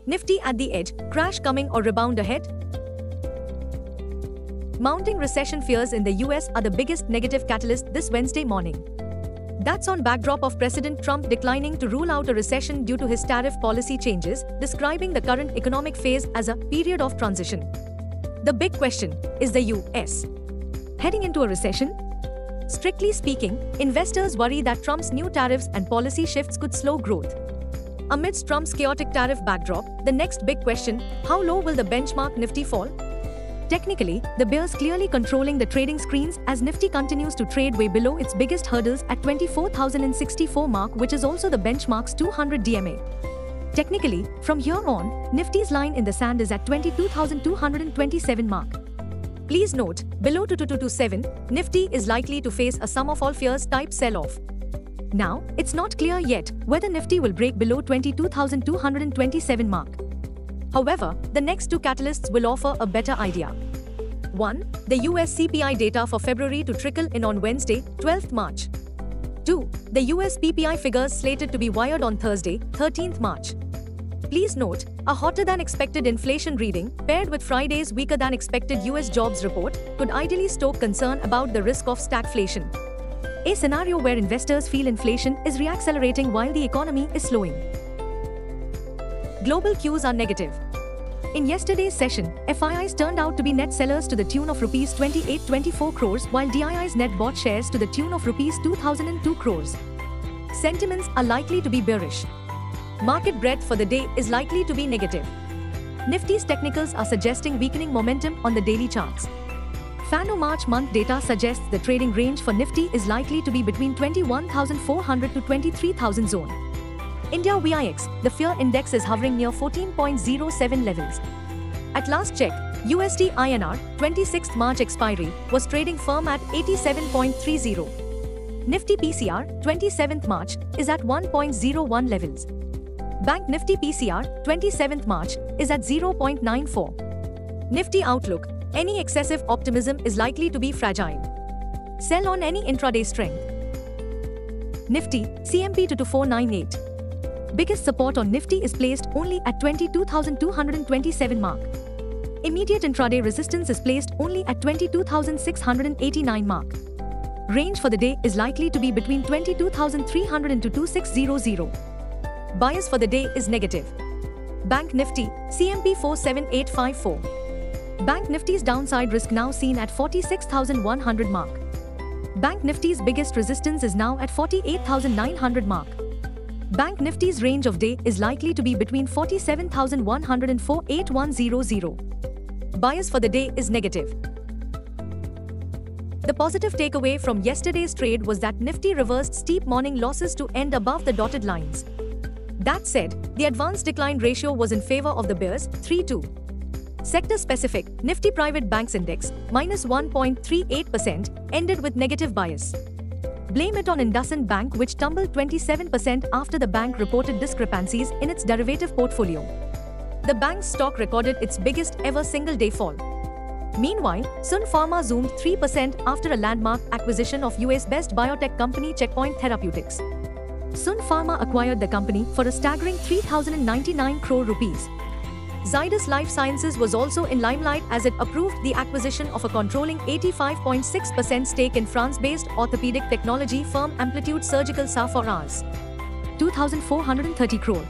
Nifty at the edge, crash coming or rebound ahead? Mounting recession fears in the US are the biggest negative catalyst this Wednesday morning. That's on backdrop of President Trump declining to rule out a recession due to his tariff policy changes, describing the current economic phase as a period of transition. The big question, is the US heading into a recession? Strictly speaking, investors worry that Trump's new tariffs and policy shifts could slow growth. Amidst Trump's chaotic tariff backdrop, the next big question, how low will the benchmark Nifty fall? Technically, the bears clearly controlling the trading screens as Nifty continues to trade way below its biggest hurdles at 24,064 mark, which is also the benchmark's 200 DMA. Technically, from here on, Nifty's line in the sand is at 22,227 mark. Please note, below 2227, Nifty is likely to face a sum of all fears type sell-off. Now, it's not clear yet whether Nifty will break below 22,227 mark. However, the next two catalysts will offer a better idea. 1. The US CPI data for February to trickle in on Wednesday, 12th March. 2. The US PPI figures slated to be wired on Thursday, 13th March. Please note, a hotter-than-expected inflation reading, paired with Friday's weaker-than-expected US jobs report, could ideally stoke concern about the risk of stagflation. A scenario where investors feel inflation is reaccelerating while the economy is slowing. Global cues are negative. In yesterday's session, FIIs turned out to be net sellers to the tune of Rs 2824 crores while DIIs net bought shares to the tune of Rs 2002 crores. Sentiments are likely to be bearish. Market breadth for the day is likely to be negative. Nifty's technicals are suggesting weakening momentum on the daily charts. FANO March month data suggests the trading range for Nifty is likely to be between 21,400 to 23,000 zone. India VIX, the fear index is hovering near 14.07 levels. At last check, USD INR 26th March expiry was trading firm at 87.30. Nifty PCR 27th March is at 1.01 levels. Bank Nifty PCR 27th March is at 0.94. Nifty outlook, any excessive optimism is likely to be fragile. Sell on any intraday strength. Nifty CMP 22498. Biggest support on Nifty is placed only at 22,227 mark. Immediate intraday resistance is placed only at 22,689 mark. Range for the day is likely to be between 22,300 and 2600. Bias for the day is negative. Bank Nifty CMP 47854. Bank Nifty's downside risk now seen at 46,100 mark. Bank Nifty's biggest resistance is now at 48,900 mark. Bank Nifty's range of day is likely to be between 47,100 and 48100. Bias for the day is negative. The positive takeaway from yesterday's trade was that Nifty reversed steep morning losses to end above the dotted lines. That said, the advanced decline ratio was in favor of the bears, 3-2. Sector-specific, Nifty Private Banks Index, minus 1.38%, ended with negative bias. Blame it on IndusInd Bank, which tumbled 27% after the bank reported discrepancies in its derivative portfolio. The bank's stock recorded its biggest ever single-day fall. Meanwhile, Sun Pharma zoomed 3% after a landmark acquisition of US-based biotech company Checkpoint Therapeutics. Sun Pharma acquired the company for a staggering 3,099 crore rupees. Zydus Life Sciences was also in limelight as it approved the acquisition of a controlling 85.6% stake in France-based orthopedic technology firm Amplitude Surgical SA for Rs 2,430 crore.